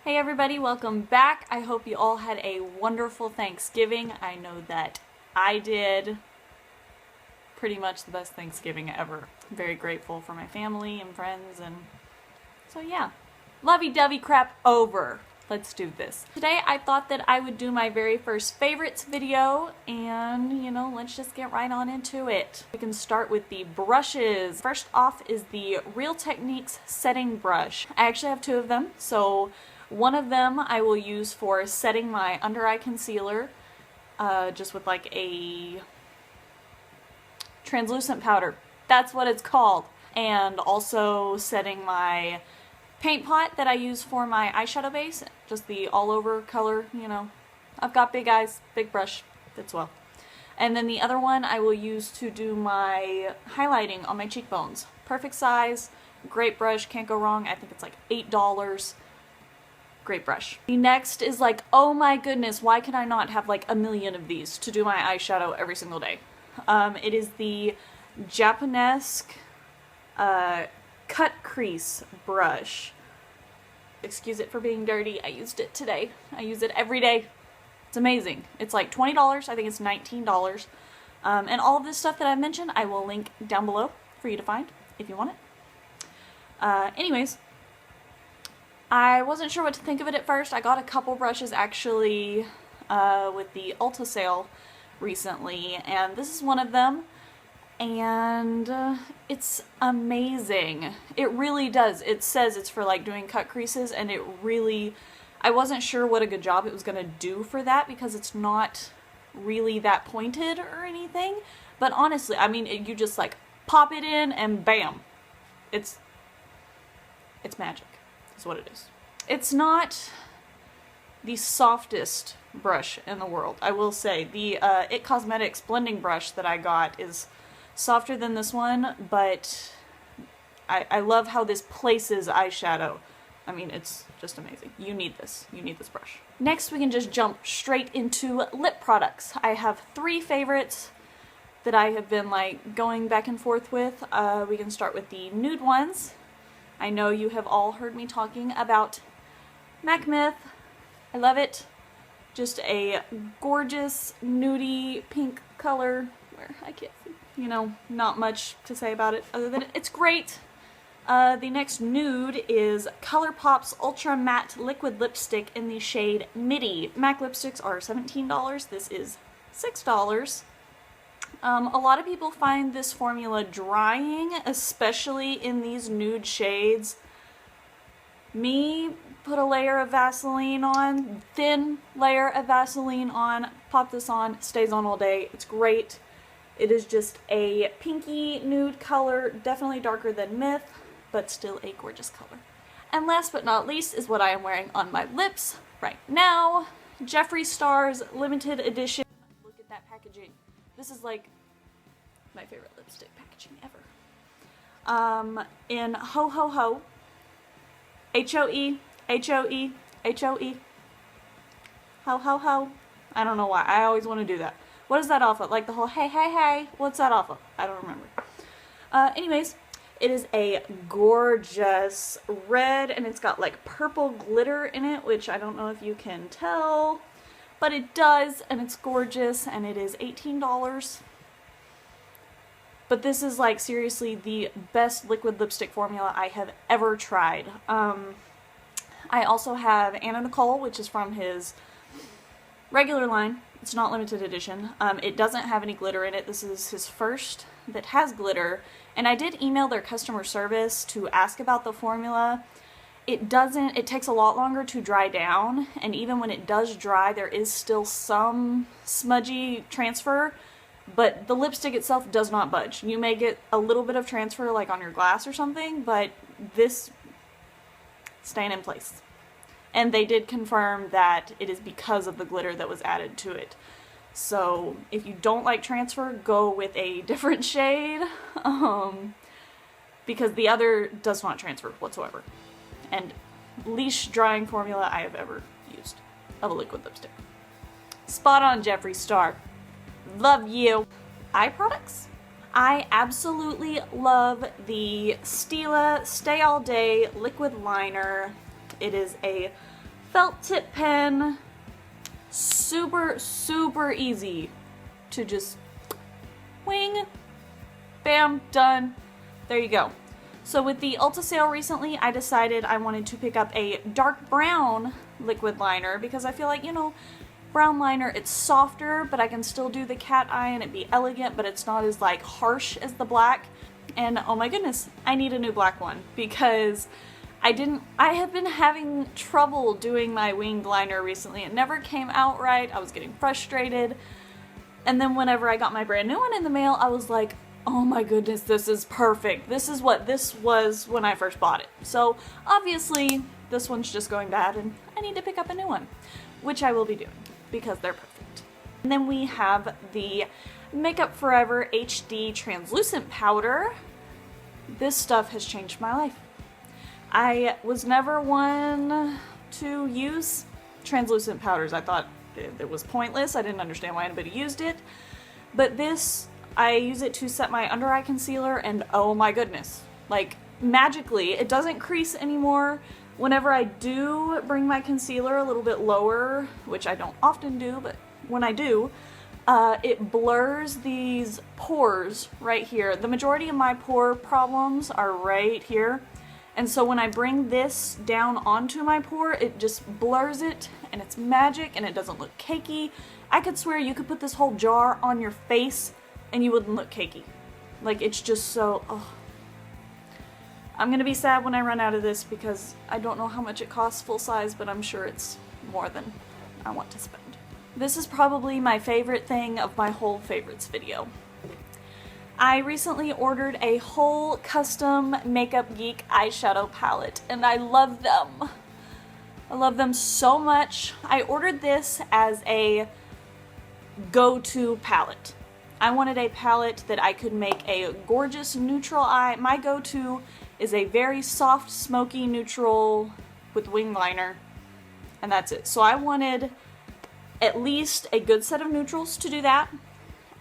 Hey everybody, welcome back. I hope you all had a wonderful Thanksgiving. I know that I did. Pretty much the best Thanksgiving ever. I'm very grateful for my family and friends, and so yeah. Lovey-dovey crap over. Let's do this. Today I thought that I would do my very first favorites video, and let's just get right on into it. We can start with the brushes. First off is the Real Techniques setting brush. I actually have two of them, so one of them I will use for setting my under eye concealer, just with like a translucent powder. That's what it's called. And also setting my paint pot that I use for my eyeshadow base, just the all over color, I've got big eyes, big brush, fits well. And then the other one I will use to do my highlighting on my cheekbones. Perfect size, great brush, can't go wrong. I think it's like $8. Great brush. The next is like, oh my goodness, why can I not have like a million of these to do my eyeshadow every single day? It is the Japanesque cut crease brush. Excuse it for being dirty. I used it today. I use it every day. It's amazing. It's like $20. I think it's $19. And all of this stuff that I've mentioned, I will link down below for you to find if you want it. Anyways, I wasn't sure what to think of it at first. I got a couple brushes actually with the Ulta sale recently, and this is one of them, and it's amazing. It really does. It says it's for like doing cut creases, and it really, I wasn't sure what a good job it was going to do for that because it's not really that pointed or anything, but honestly, I mean, you just like pop it in and bam, it's magic. Is what it is. It's not the softest brush in the world, I will say. The It Cosmetics blending brush that I got is softer than this one, but I love how this places eyeshadow. I mean, it's just amazing. You need this. You need this brush. Next, we can just jump straight into lip products. I have three favorites that I have been like going back and forth with. We can start with the nude ones. I know you have all heard me talking about MAC Myth. I love it. Just a gorgeous nudie pink color where I can't see, not much to say about it other than it's great. The next nude is ColourPop's Ultra Matte Liquid Lipstick in the shade Midi. MAC lipsticks are $17. This is $6. A lot of people find this formula drying, especially in these nude shades. Me, put a layer of Vaseline on, thin layer of Vaseline on, pop this on, stays on all day. It's great. It is just a pinky nude color, definitely darker than Myth, but still a gorgeous color. And last but not least is what I am wearing on my lips right now. Jeffree Star's limited edition. Look at that packaging. This is like my favorite lipstick packaging ever. In Ho Ho Ho. H-O-E, H-O-E, H-O-E. Ho Ho Ho. I don't know why. I always want to do that. What is that off of? Like the whole hey, hey, hey. What's that off of? I don't remember. Anyways, it is a gorgeous red, and it's got like purple glitter in it, which I don't know if you can tell. But it does, and it's gorgeous, and it is $18. But this is like seriously the best liquid lipstick formula I have ever tried. I also have Anna Nicole, which is from his regular line. It's not limited edition. It doesn't have any glitter in it. This is his first that has glitter. And I did email their customer service to ask about the formula. It takes a lot longer to dry down, and even when it does dry, there is still some smudgy transfer, but the lipstick itself does not budge. You may get a little bit of transfer like on your glass or something, but this staying in place. And they did confirm that it is because of the glitter that was added to it. So if you don't like transfer, go with a different shade, because the other does not transfer whatsoever. And least drying formula I have ever used of a liquid lipstick. Spot on, Jeffree Star. Love you. Eye products? I absolutely love the Stila Stay All Day Liquid Liner. It is a felt tip pen. Super, super easy to just wing, bam, done. There you go. So with the Ulta sale recently, I decided I wanted to pick up a dark brown liquid liner because I feel like, you know, brown liner, it's softer, but I can still do the cat eye and it be elegant, but it's not as like harsh as the black. And oh my goodness, I need a new black one because I have been having trouble doing my winged liner recently. It never came out right. I was getting frustrated. And then whenever I got my brand new one in the mail, I was like, oh my goodness, this is perfect. This is what this was when I first bought it. So obviously this one's just going bad and I need to pick up a new one, which I will be doing because they're perfect. And then we have the Makeup Forever HD Translucent Powder. This stuff has changed my life. I was never one to use translucent powders. I thought it was pointless. I didn't understand why anybody used it. But this, I use it to set my under eye concealer and oh my goodness. Like magically, it doesn't crease anymore. Whenever I do bring my concealer a little bit lower, which I don't often do, but when I do, it blurs these pores right here. The majority of my pore problems are right here. And so when I bring this down onto my pore, it just blurs it and it's magic and it doesn't look cakey. I could swear you could put this whole jar on your face and you wouldn't look cakey. Like it's just so, oh. I'm gonna be sad when I run out of this because I don't know how much it costs full size, but I'm sure it's more than I want to spend. This is probably my favorite thing of my whole favorites video. I recently ordered a whole custom Makeup Geek eyeshadow palette and I love them. I love them so much. I ordered this as a go-to palette. I wanted a palette that I could make a gorgeous neutral eye. My go-to is a very soft, smoky neutral with wing liner, and that's it. So I wanted at least a good set of neutrals to do that,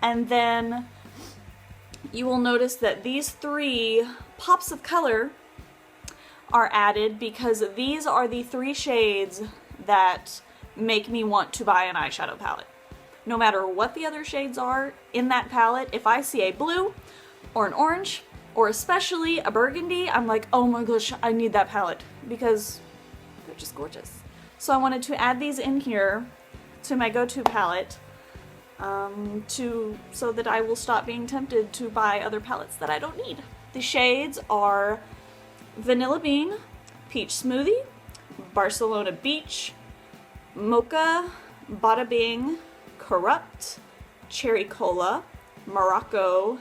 and then you will notice that these 3 pops of color are added because these are the 3 shades that make me want to buy an eyeshadow palette. No matter what the other shades are in that palette, if I see a blue or an orange or especially a burgundy, I'm like, oh my gosh, I need that palette because they're just gorgeous. So I wanted to add these in here to my go-to palette so that I will stop being tempted to buy other palettes that I don't need. The shades are Vanilla Bean, Peach Smoothie, Barcelona Beach, Mocha, Bada Bing, Corrupt, Cherry Cola, Morocco,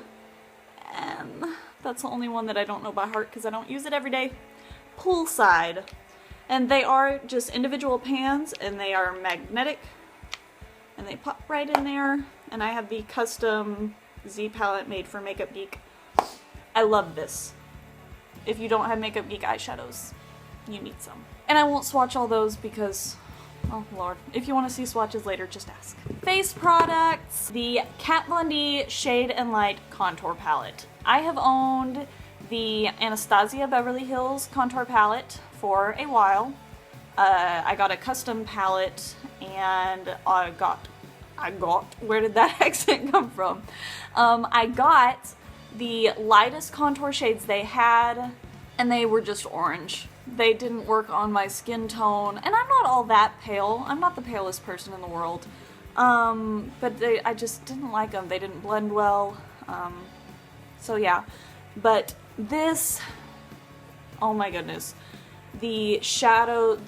and that's the only one that I don't know by heart because I don't use it every day, Poolside. And they are just individual pans and they are magnetic and they pop right in there. And I have the custom Z palette made for Makeup Geek. I love this. If you don't have Makeup Geek eyeshadows, you need some. And I won't swatch all those because, oh lord, if you want to see swatches later, just ask. Face products, the Kat Von D Shade and Light Contour Palette. I have owned the Anastasia Beverly Hills Contour Palette for a while. I got a custom palette and I got, where did that accent come from? I got the lightest contour shades they had and they were just orange. They didn't work on my skin tone and I'm not all that pale. I'm not the palest person in the world. But I just didn't like them. They didn't blend well. So yeah, but this, oh my goodness. The shadow,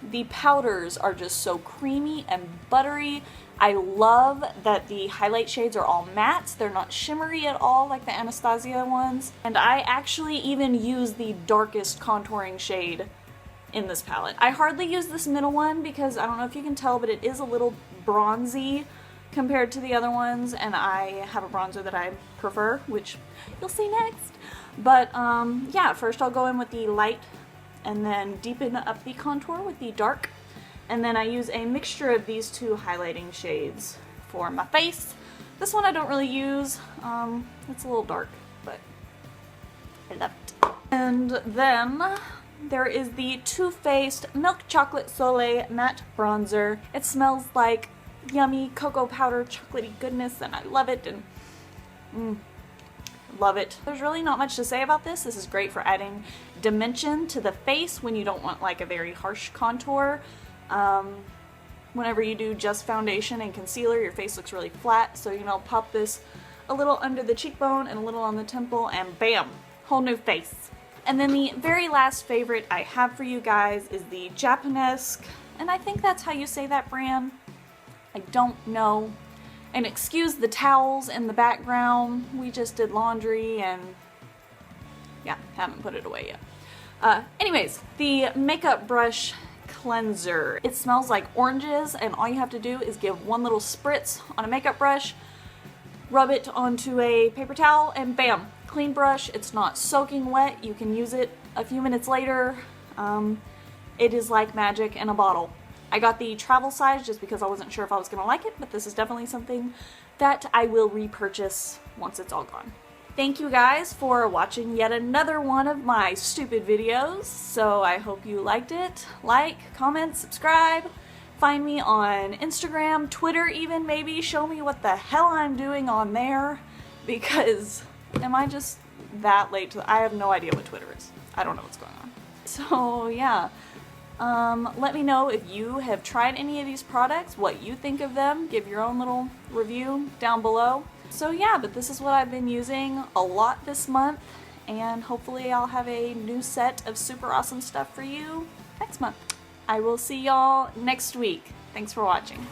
the powders are just so creamy and buttery. I love that the highlight shades are all mattes. They're not shimmery at all like the Anastasia ones. And I actually even use the darkest contouring shade in this palette. I hardly use this middle one because I don't know if you can tell, but it is a little bronzy compared to the other ones, and I have a bronzer that I prefer, which you'll see next. But yeah, first I'll go in with the light and then deepen up the contour with the dark. And then I use a mixture of these 2 highlighting shades for my face. This one I don't really use. It's a little dark, but I love it. And then there is the Too Faced Milk Chocolate Soleil Matte Bronzer. It smells like yummy cocoa powder chocolatey goodness, and I love it, and love it. There's really not much to say about this. This is great for adding dimension to the face when you don't want like a very harsh contour. Whenever you do just foundation and concealer, your face looks really flat, so you know, pop this a little under the cheekbone and a little on the temple, and bam, whole new face. And then the very last favorite I have for you guys is the Japanesque, and I think that's how you say that brand. I don't know. And excuse the towels in the background. We just did laundry and yeah, haven't put it away yet. Anyways, the makeup brush cleanser. It smells like oranges, and all you have to do is give one little spritz on a makeup brush, rub it onto a paper towel, and bam, clean brush. It's not soaking wet. You can use it a few minutes later. It is like magic in a bottle. I got the travel size just because I wasn't sure if I was gonna like it, but this is definitely something that I will repurchase once it's all gone. Thank you guys for watching yet another one of my stupid videos. So I hope you liked it. Like, comment, subscribe. Find me on Instagram, Twitter even maybe. Show me what the hell I'm doing on there, because am I just that late to I have no idea what Twitter is. I don't know what's going on. So yeah. Let me know if you have tried any of these products, what you think of them. Give your own little review down below. So yeah, but this is what I've been using a lot this month, and hopefully I'll have a new set of super awesome stuff for you next month. I will see y'all next week. Thanks for watching.